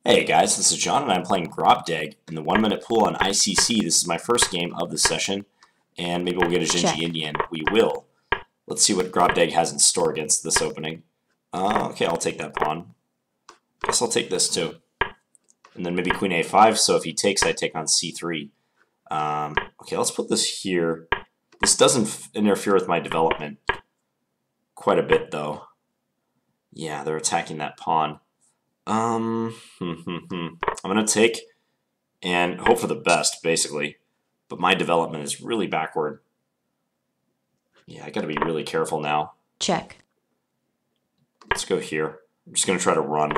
Hey guys, this is John and I'm playing grobdeg in the 1 minute pool on ICC. This is my first game of the session, and maybe we'll get a Gingy Indian. We will. Let's see what grobdeg has in store against this opening. Okay, I'll take that pawn. Guess I'll take this too. And then maybe queen a5, so if he takes, I take on c3. Okay, let's put this here. This doesn't interfere with my development quite a bit, though. Yeah, they're attacking that pawn. I'm going to take and hope for the best, basically. But my development is really backward. Yeah, I got to be really careful now. Check. Let's go here. I'm just going to try to run.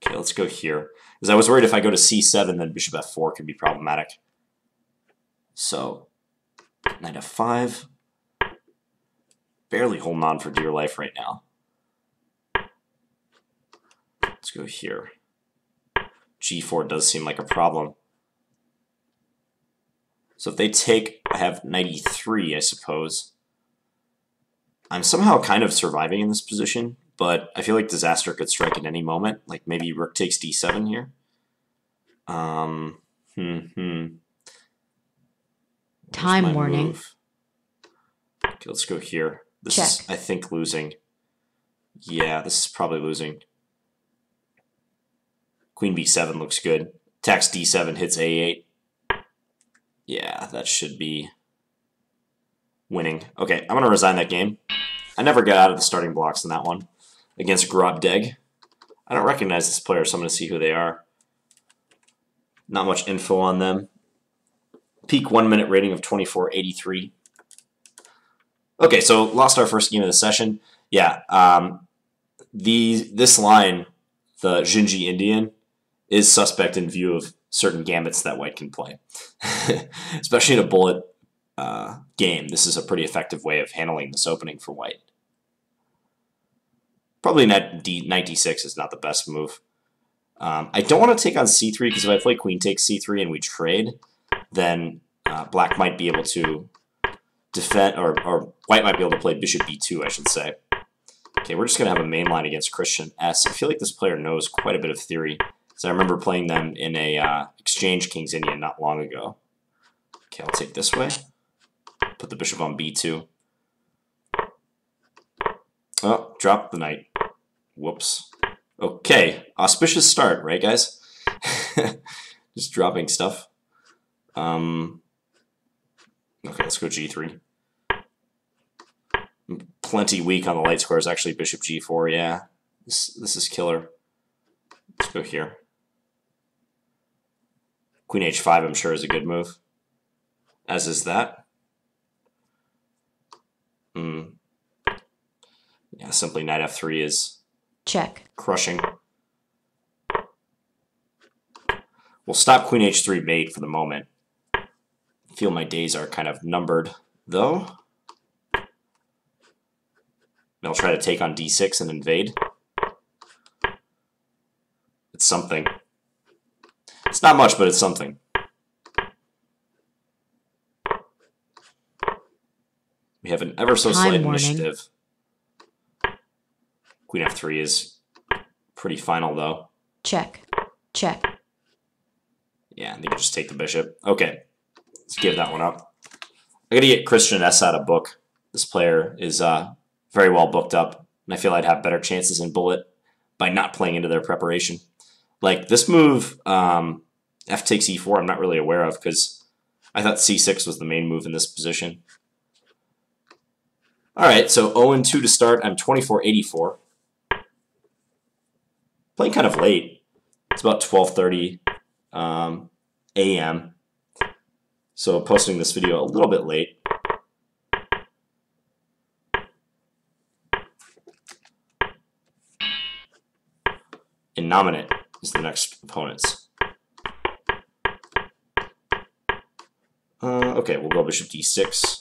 Okay, let's go here. Because I was worried if I go to c7, then bishop f4 could be problematic. So, knight f5. Barely holding on for dear life right now. Let's go here. g4 does seem like a problem. So if they take, I have knight e3, I suppose. I'm somehow kind of surviving in this position, but I feel like disaster could strike at any moment. Like maybe rook takes d7 here. Time warning. Move? Okay, let's go here. This Check. is, I think, losing. Yeah, this is probably losing. Queen b7 looks good. Attacks d7, hits a8. Yeah, that should be winning. Okay, I'm going to resign that game. I never got out of the starting blocks in that one against grobdeg. I don't recognize this player, so I'm going to see who they are. Not much info on them. Peak 1 minute rating of 2483. Okay, so lost our first game of the session. Yeah, this line, the Gingy Indian, is suspect in view of certain gambits that white can play. Especially in a bullet game, this is a pretty effective way of handling this opening for white. Probably knight d6 is not the best move. I don't want to take on c3 because if I play queen takes c3 and we trade, then black might be able to defend, or white might be able to play bishop b2, I should say. Okay, we're just going to have a main line against CristianS. I feel like this player knows quite a bit of theory, because I remember playing them in a exchange King's Indian not long ago. Okay, I'll take this way. Put the bishop on b2. Oh, drop the knight. Whoops. Okay, auspicious start, right, guys? Just dropping stuff. Okay, let's go g3. Plenty weak on the light squares. Actually, bishop g4, yeah. This is killer. Let's go here. Queen h5, I'm sure, is a good move. As is that. Yeah, simply knight f3 is check. Crushing. We'll stop queen h3 mate for the moment. I feel my days are kind of numbered, though. And I'll try to take on d6 and invade. It's something. It's not much, but it's something. We have an ever so slight initiative. Queen f3 is pretty final, though. Check. Check. Yeah, I think I just take the bishop. Okay, let's give that one up. I gotta get CristianS out of book. This player is very well booked up, and I feel I'd have better chances in bullet by not playing into their preparation. Like this move, f takes e4, I'm not really aware of because I thought c6 was the main move in this position. All right, so 0-2 to start. I'm 2484. Playing kind of late. It's about 12:30 a.m. So posting this video a little bit late. Innominate is the next opponents. Okay, we'll go bishop d6.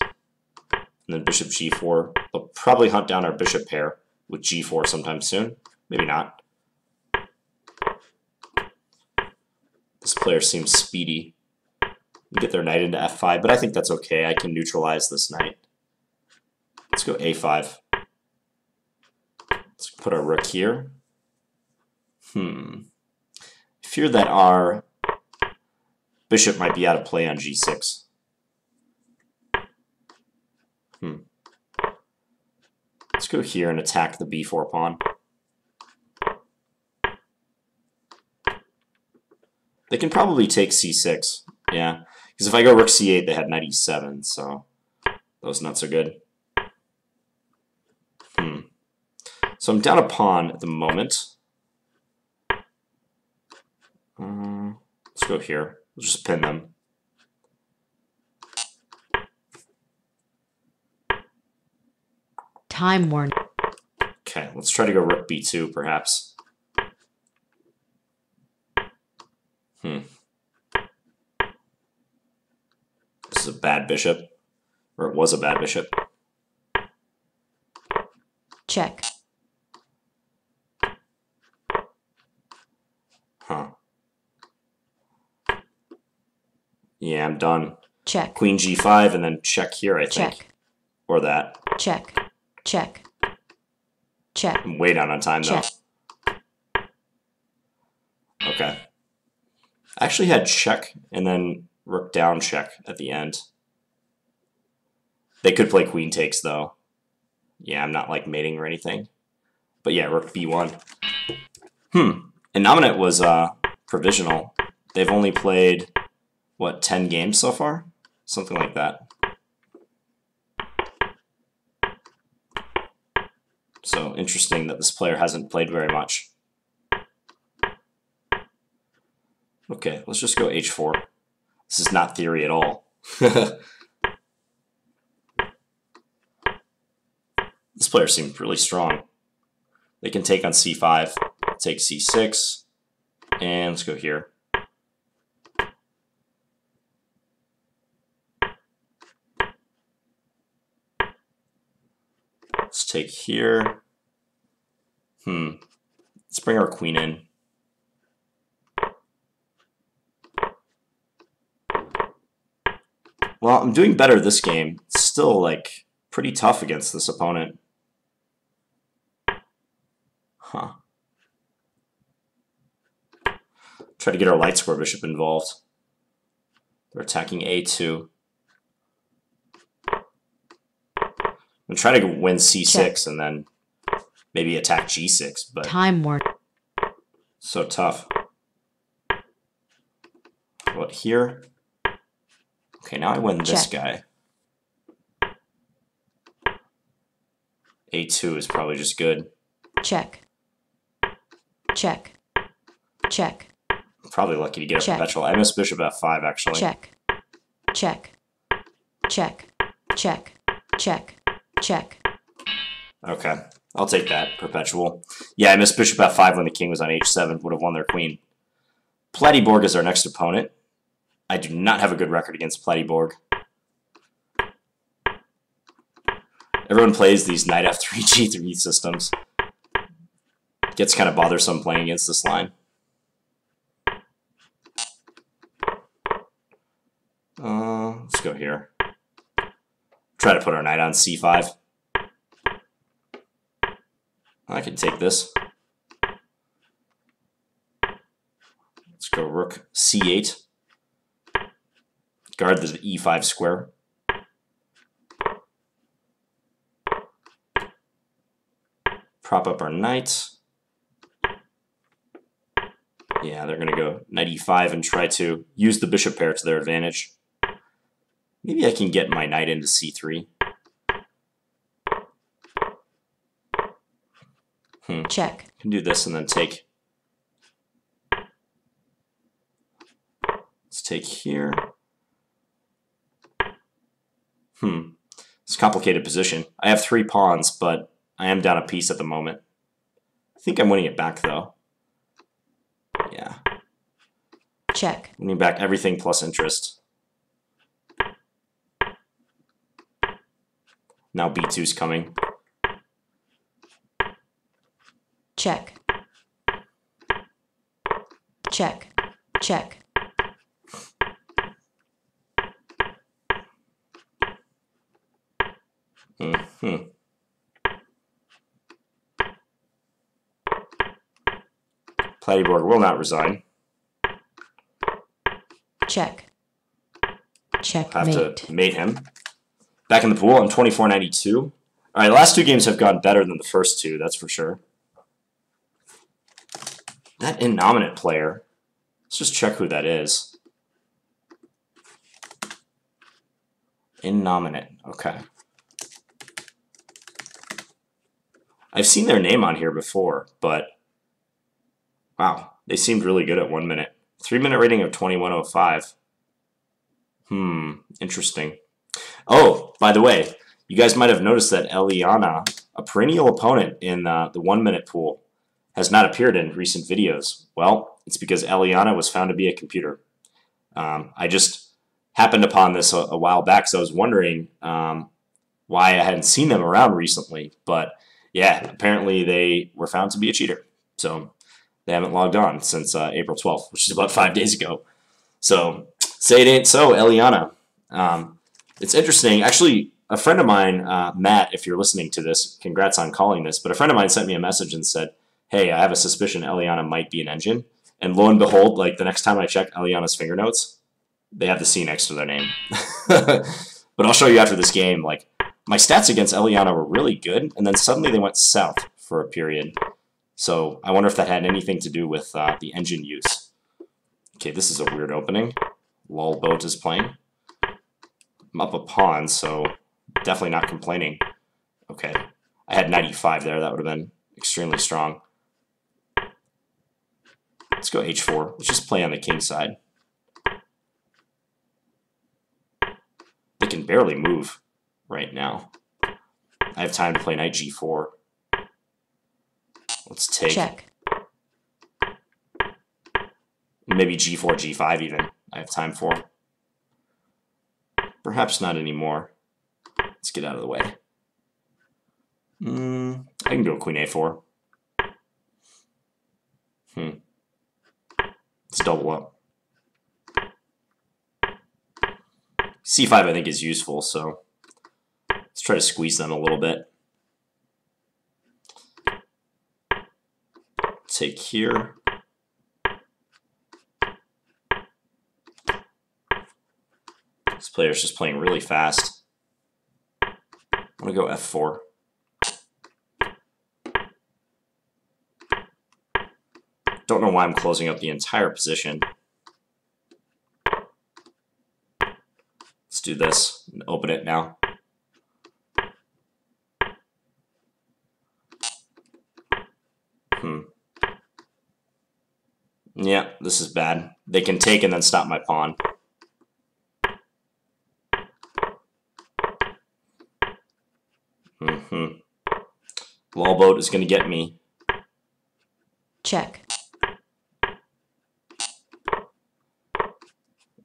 And then bishop g4. They'll probably hunt down our bishop pair with g4 sometime soon. Maybe not. This player seems speedy. Get their knight into f5, but I think that's okay. I can neutralize this knight. Let's go a5. Let's put our rook here. Fear that our bishop might be out of play on g6. Let's go here and attack the b4 pawn. They can probably take c6. Yeah, because if I go rook c8, they had knight e7, so that was not so good. So I'm down a pawn at the moment. Let's go here. We'll just pin them. Time warning. Okay, let's try to go rook b2, perhaps. This is a bad bishop. Or it was a bad bishop. Check. Yeah, I'm done. Check. Queen g5 and then check here, I think. Check. Or that. Check. Check. Check. I'm way down on time, though. Check. Okay. I actually had check and then rook down check at the end. They could play queen takes, though. Yeah, I'm not, like, mating or anything. But yeah, rook b1. Innominate was provisional. They've only played, what, 10 games so far? Something like that. So interesting that this player hasn't played very much. Okay, let's just go h4. This is not theory at all. This player seems really strong. They can take on c5, take c6, and let's go here. Let's take here. Let's bring our queen in. Well, I'm doing better this game. It's still, like, pretty tough against this opponent. Try to get our light square bishop involved. They're attacking a2. I'm trying to win c6 Check. and then maybe attack g6, but Time warning. so tough. What, here? Okay, now I win this Check. guy. a2 is probably just good. Check. Check. Check. I'm probably lucky to get a Check. perpetual. I missed bishop f5, actually. Check. Check. Check. Check. Check. Check. Okay, I'll take that, perpetual. Yeah, I missed bishop f5 when the king was on h7, would have won their queen. Platyborg is our next opponent. I do not have a good record against Platyborg. Everyone plays these knight f3, g3 systems. It gets kind of bothersome playing against this line. Let's go here. Try to put our knight on c5. I can take this. Let's go rook c8. Guard the e5 square. Prop up our knight. Yeah, they're going to go knight e5 and try to use the bishop pair to their advantage. Maybe I can get my knight into c3. Check. Can do this and then take. Let's take here. It's a complicated position. I have 3 pawns, but I am down a piece at the moment. I think I'm winning it back, though. Yeah. Check. Winning back everything plus interest. Now b2's coming. Check. Check. Check. Platyborg will not resign. Check. Have Checkmate. to mate him. Back in the pool, I'm 24.92. All right, the last two games have gone better than the first two, that's for sure. That Innominate player, let's just check who that is. Innominate, okay. I've seen their name on here before, but wow, they seemed really good at 1 minute. 3-minute rating of 21.05. Interesting. Oh, by the way, you guys might have noticed that Eliana, a perennial opponent in the 1 minute pool, has not appeared in recent videos. Well, it's because Eliana was found to be a computer. I just happened upon this a while back, so I was wondering why I hadn't seen them around recently. But yeah, apparently they were found to be a cheater. So they haven't logged on since April 12th, which is about 5 days ago. So say it ain't so, Eliana. It's interesting. Actually, a friend of mine, Matt, if you're listening to this, congrats on calling this, but a friend of mine sent me a message and said, hey, I have a suspicion Eliana might be an engine. And lo and behold, like the next time I check Eliana's finger notes, they have the C next to their name. But I'll show you after this game, like my stats against Eliana were really good, and then suddenly they went south for a period. So I wonder if that had anything to do with the engine use. Okay, this is a weird opening. Lawlboat is playing. I'm up a pawn, so definitely not complaining. Okay, I had 95 there. That would have been extremely strong. Let's go h4. Let's just play on the king side. They can barely move right now. I have time to play knight g4. Let's take. Check. Maybe g4, g5 even. I have time for. Perhaps not anymore. Let's get out of the way. I can go queen a4. Let's double up. c5 I think is useful, so let's try to squeeze them a little bit. Take here. This player's just playing really fast. I'm gonna go f4. Don't know why I'm closing up the entire position. Let's do this and open it now. Yeah, this is bad. They can take and then stop my pawn. Lawlboat is going to get me. Check.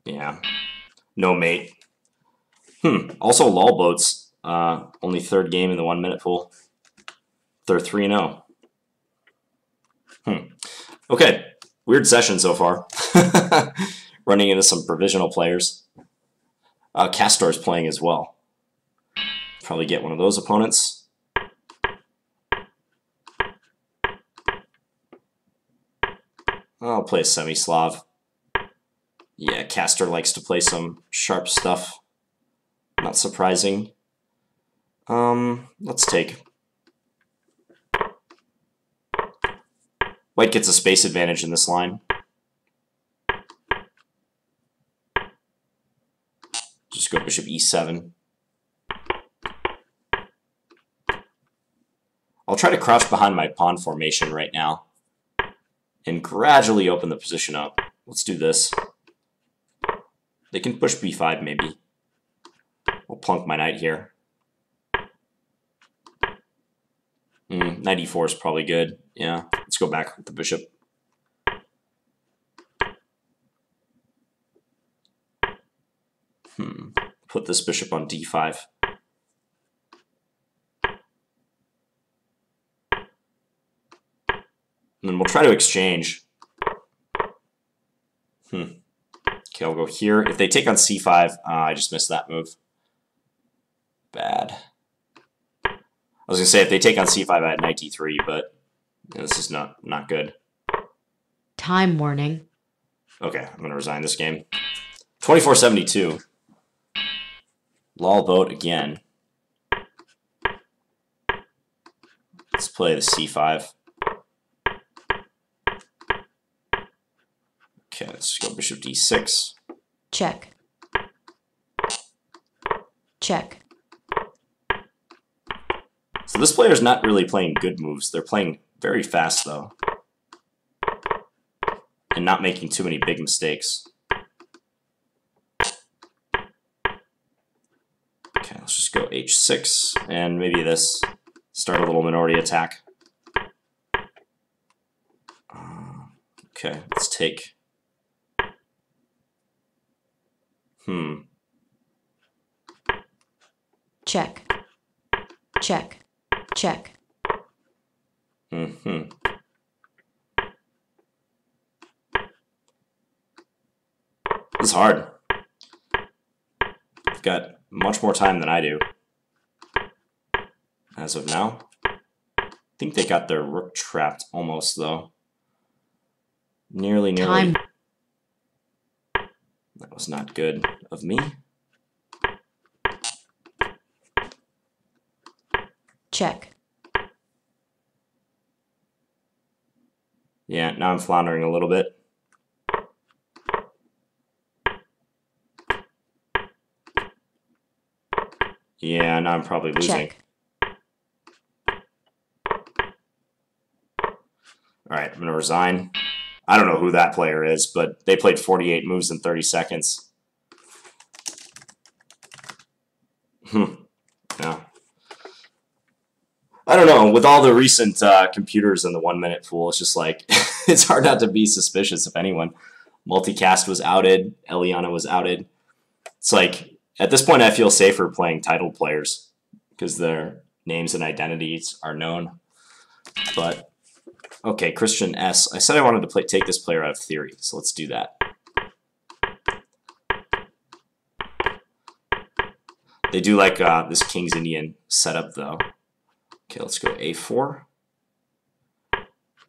Yeah. No mate. Also, Lawlboat's only third game in the 1 minute pool. They're 3-0. Okay. Weird session so far. Running into some provisional players. Castor's playing as well. Probably get one of those opponents. I'll play a semi-Slav. Yeah, Castor likes to play some sharp stuff. Not surprising. Let's take. White gets a space advantage in this line. Just go bishop e7. I'll try to crouch behind my pawn formation right now and gradually open the position up. Let's do this. They can push b5 maybe. I'll plunk my knight here. Knight e4 is probably good. Yeah, let's go back with the bishop. Put this bishop on d5. And then we'll try to exchange. Okay, I'll go here. If they take on c5, I just missed that move. Bad. I was going to say, if they take on c5, I had knight d3, but this is not good. Time warning. Okay, I'm going to resign this game. 2472. Lawlboat again. Let's play the c5. Okay, let's go bishop d6. Check. Check. So this player's not really playing good moves. They're playing very fast, though. And not making too many big mistakes. Okay, let's just go h6, and maybe this. Start a little minority attack. Okay, let's take... Check. Check. Check. This is hard. I've got much more time than I do. As of now. I think they got their rook trapped almost, though. Nearly. Time. That was not good of me. Check. Yeah, now I'm floundering a little bit. Yeah, now I'm probably losing. Check. Alright, I'm going to resign. I don't know who that player is, but they played 48 moves in 30 seconds. Yeah. I don't know. With all the recent computers in the 1 minute pool, it's just like, it's hard not to be suspicious of anyone. Multicast was outed. Eliana was outed. It's like, at this point, I feel safer playing titled players because their names and identities are known. But, okay, CristianS. I said I wanted to take this player out of theory, so let's do that. They do like this King's Indian setup, though. Okay, let's go a4.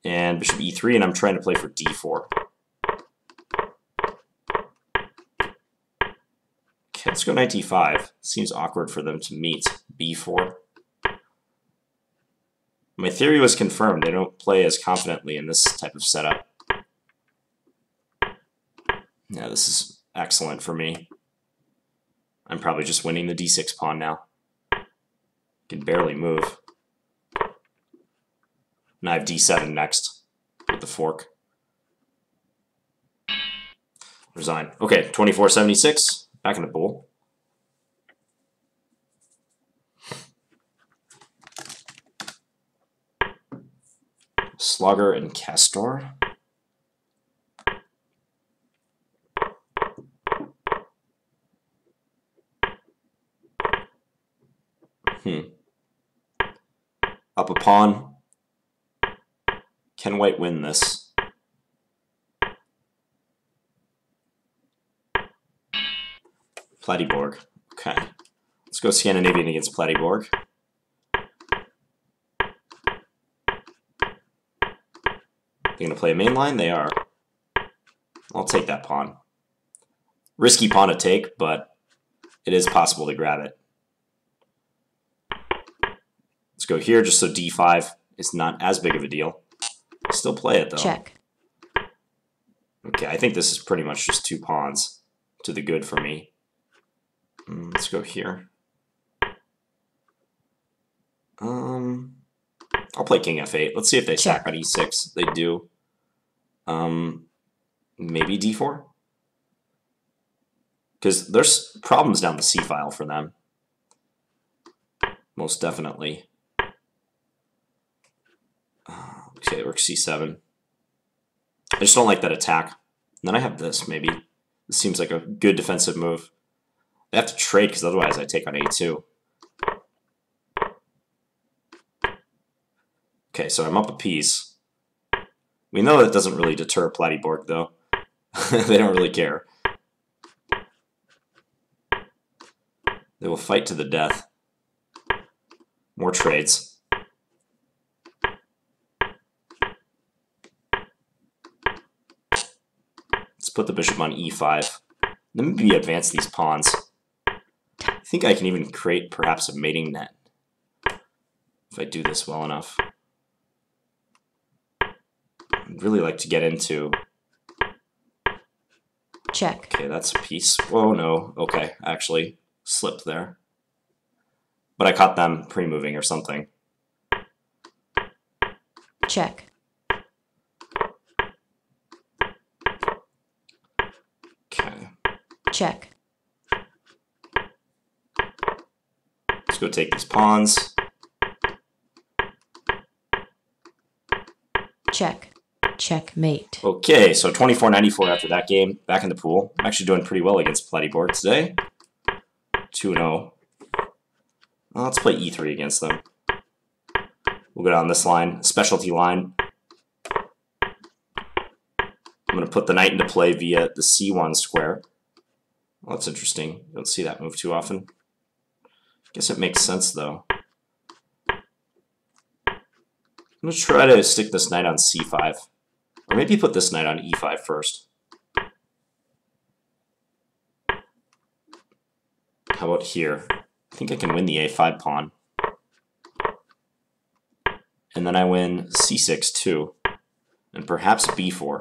And bishop e3, and I'm trying to play for d4. Okay, let's go knight d5. Seems awkward for them to meet. b4. My theory was confirmed. They don't play as confidently in this type of setup. Yeah, this is excellent for me. I'm probably just winning the d6 pawn now. Can barely move. And I have d7 next with the fork. Resign. Okay, 2476. Back in the pool. Slugger and Castor. Up a pawn. Can white win this? Platyborg. Okay. Let's go Scandinavian against Platyborg. They're going to play a main line? They are. I'll take that pawn. Risky pawn to take, but it is possible to grab it. Let's go here just so d5 is not as big of a deal. Still play it, though. Check. Okay, I think this is pretty much just two pawns to the good for me. Let's go here. I'll play king f8. Let's see if they sack on e6. They do. Maybe d4? Because there's problems down the c file for them. Most definitely. Okay, rook c7. I just don't like that attack. And then I have this, maybe. This seems like a good defensive move. They have to trade, because otherwise I take on a2. Okay, so I'm up a piece. We know that doesn't really deter Platyborg, though. They don't really care. They will fight to the death. More trades. Let's put the bishop on e5. Then maybe advance these pawns. I think I can even create perhaps a mating net if I do this well enough. I'd really like to get into... Check. Okay, that's a piece. Whoa, no. Okay, actually slipped there. But I caught them pre-moving or something. Check. Okay. Check. Let's go take these pawns. Check. Checkmate. Okay, so 24-94 after that game. Back in the pool. I'm actually doing pretty well against Plettyboard today. 2-0. Well, let's play e3 against them. We'll go down this line, specialty line. I'm going to put the knight into play via the c1 square. Well, that's interesting. You don't see that move too often. I guess it makes sense, though. I'm going to try to stick this knight on c5. Or maybe put this knight on e5 first. How about here? I think I can win the a5 pawn. And then I win c6 too. And perhaps b4.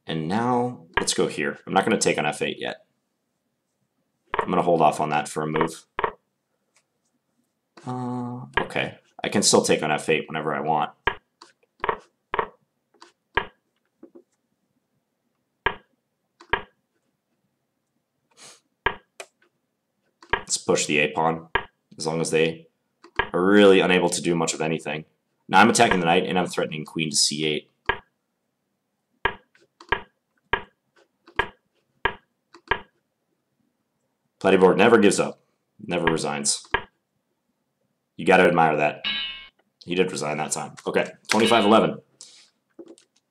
And now, let's go here. I'm not going to take on f8 yet. I'm going to hold off on that for a move. Okay. I can still take on f8 whenever I want. Let's push the a-pawn, as long as they are really unable to do much of anything. Now I'm attacking the knight, and I'm threatening queen to c8. Plettyboard never gives up, never resigns. You gotta admire that. He did resign that time. Okay, 25-11.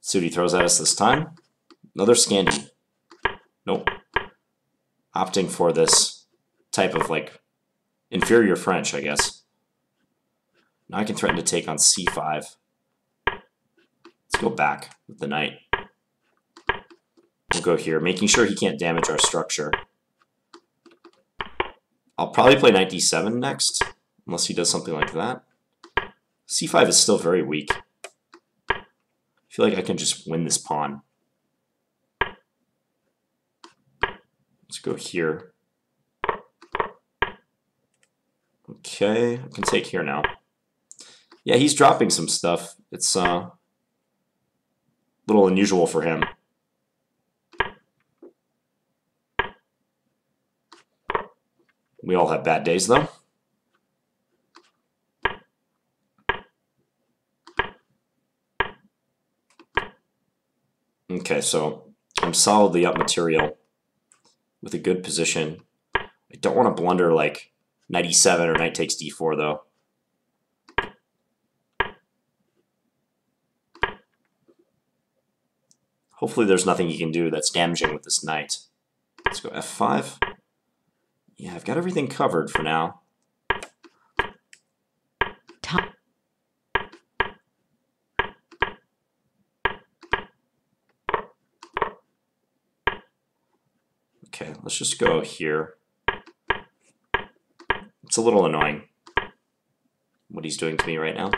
See what he throws at us this time. Another Scandi. Nope. Opting for this type of, like, inferior French, I guess. Now I can threaten to take on c5. Let's go back with the knight. We'll go here, making sure he can't damage our structure. I'll probably play knight d7 next, unless he does something like that. c5 is still very weak. I feel like I can just win this pawn. Let's go here. Okay, I can take here now. Yeah, he's dropping some stuff. It's a little unusual for him. We all have bad days, though. Okay, so I'm solidly up material with a good position. I don't want to blunder like knight e7 or knight takes d4, though. Hopefully there's nothing he can do that's damaging with this knight. Let's go f5. Yeah, I've got everything covered for now. Okay, let's just go here. It's a little annoying what he's doing to me right now.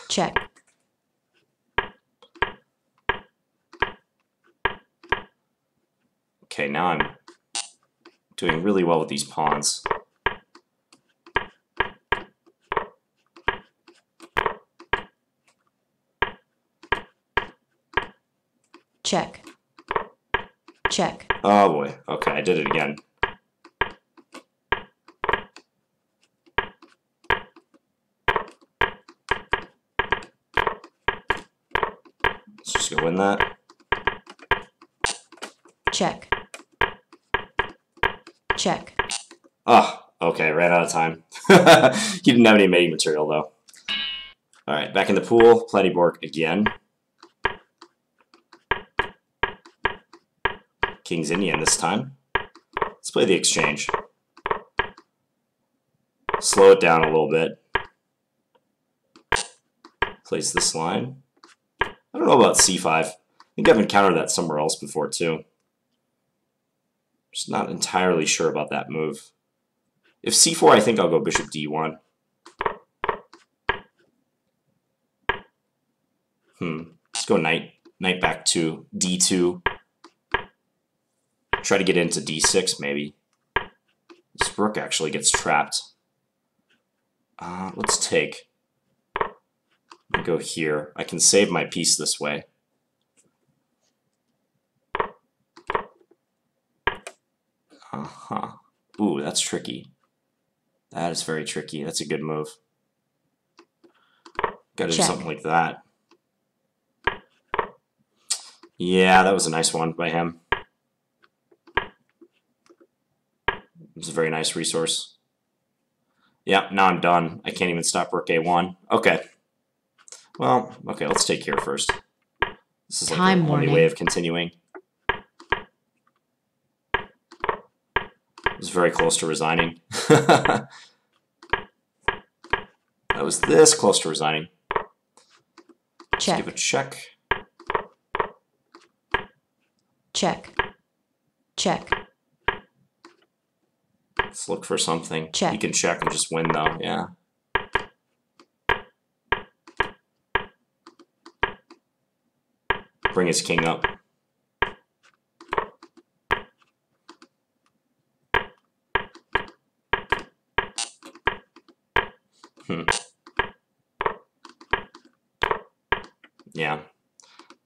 Check. Okay, now I'm doing really well with these pawns. Check. Check. Oh boy, okay, I did it again. Let's just go win that. Check. Check. Oh, okay, ran out of time. He didn't have any mating material, though. Alright, back in the pool, Plettyboard again. King's Indian this time. Let's play the exchange. Slow it down a little bit. Plays this line. I don't know about c5. think I've encountered that somewhere else before, too. Just not entirely sure about that move. If c4, I think I'll go bishop d1. Let's go knight back to d2. Try to get into d6, maybe. This rook actually gets trapped. Let's take. Go here. I can save my piece this way. Ooh, that's tricky. That is very tricky. That's a good move. Gotta do something like that. Yeah, that was a nice one by him. It was a very nice resource. Yeah, now I'm done. I can't even stop rook a1. Okay. Well, okay, let's take here first. This is like the only way of continuing. It was very close to resigning. That was this close to resigning. Let's give a check. Check. Check. Let's look for something. Check. You can check and just win, though. Yeah. Bring his king up. Yeah.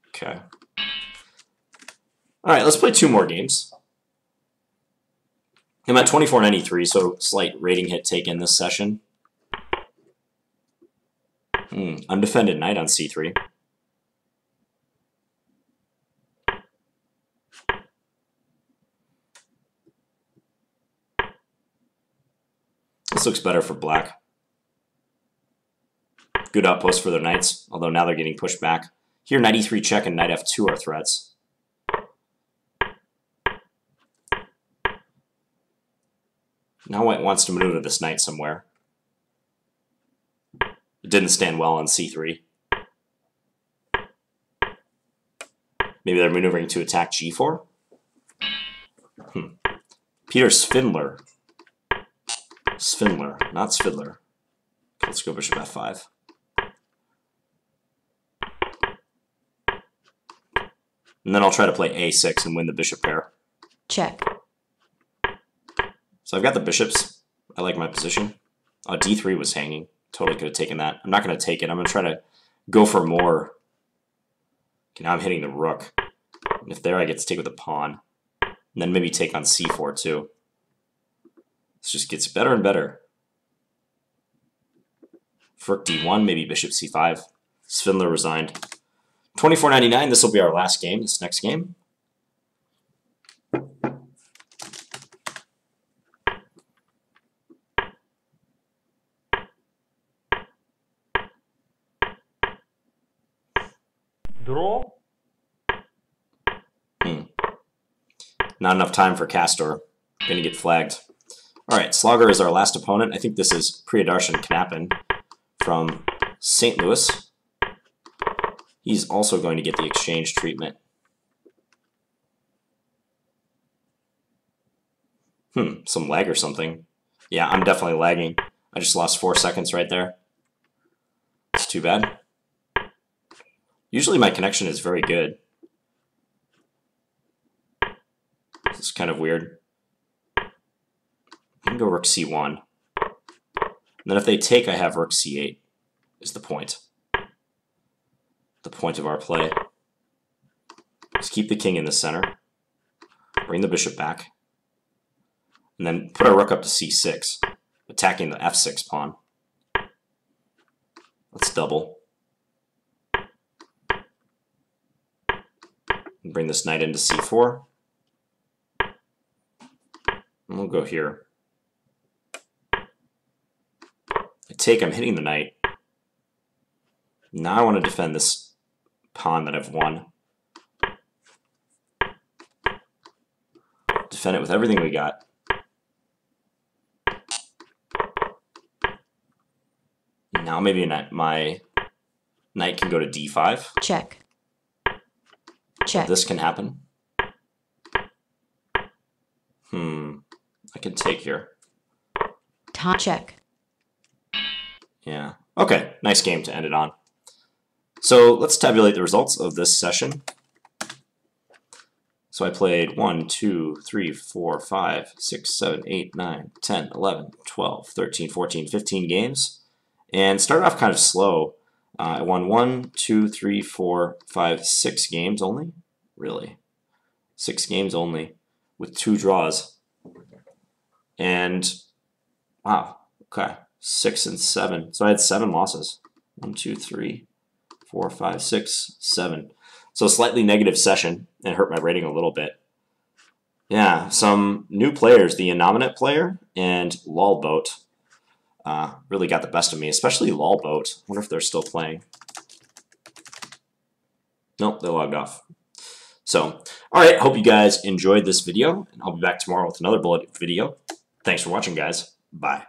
Okay. All right, let's play 2 more games. I'm at 2493, so slight rating hit taken this session. Undefended knight on c3. This looks better for black. Good outpost for their knights, although now they're getting pushed back. Here, knight e3 check and knight f2 are threats. Now white wants to maneuver this knight somewhere. It didn't stand well on c3. Maybe they're maneuvering to attack g4? PeterSvindler. Svindler, not Svidler. Let's go bishop f5. And then I'll try to play a6 and win the bishop pair. Check. So I've got the bishops. I like my position. D3 was hanging. Totally could have taken that. I'm not going to take it. I'm going to try to go for more. Okay, now I'm hitting the rook. And if there, I get to take with the pawn. And then maybe take on c4 too. This just gets better and better. Rook d1, maybe bishop c5. Svindler resigned. 24.99. This will be our last game. This next game. Draw. Not enough time for Castor. Gonna get flagged. Alright, Slogger is our last opponent. I think this is Priyadharshan Kannappan from St. Louis. He's also going to get the exchange treatment. Some lag or something. Yeah, I'm definitely lagging. I just lost 4 seconds right there. It's too bad. Usually my connection is very good. This is kind of weird. I can go rook c1. And then if they take, I have rook c8 is the point. The point of our play. Just keep the king in the center. Bring the bishop back. And then put our rook up to c6, attacking the f6 pawn. Let's double. And bring this knight into c4. And we'll go here. I take, I'm hitting the knight. Now I want to defend this pawn that I've won. Defend it with everything we got. Now maybe my knight can go to d5. Check. Check. This can happen. I can take here. Check. Yeah. Okay, nice game to end it on. So let's tabulate the results of this session. So I played 1, 2, 3, 4, 5, 6, 7, 8, 9, 10, 11, 12, 13, 14, 15 games. And started off kind of slow. I won 1, 2, 3, 4, 5, 6 games only. Really? 6 games only with 2 draws. And, wow, okay, 6 and 7. So I had 7 losses. 1, 2, 3, 4, 5, 6, 7. So slightly negative session, and hurt my rating a little bit. Yeah, some new players, the Innominate player and lawlboat, really got the best of me, especially lawlboat. I wonder if they're still playing. Nope, they logged off. So, all right, hope you guys enjoyed this video, and I'll be back tomorrow with another bullet video. Thanks for watching, guys. Bye.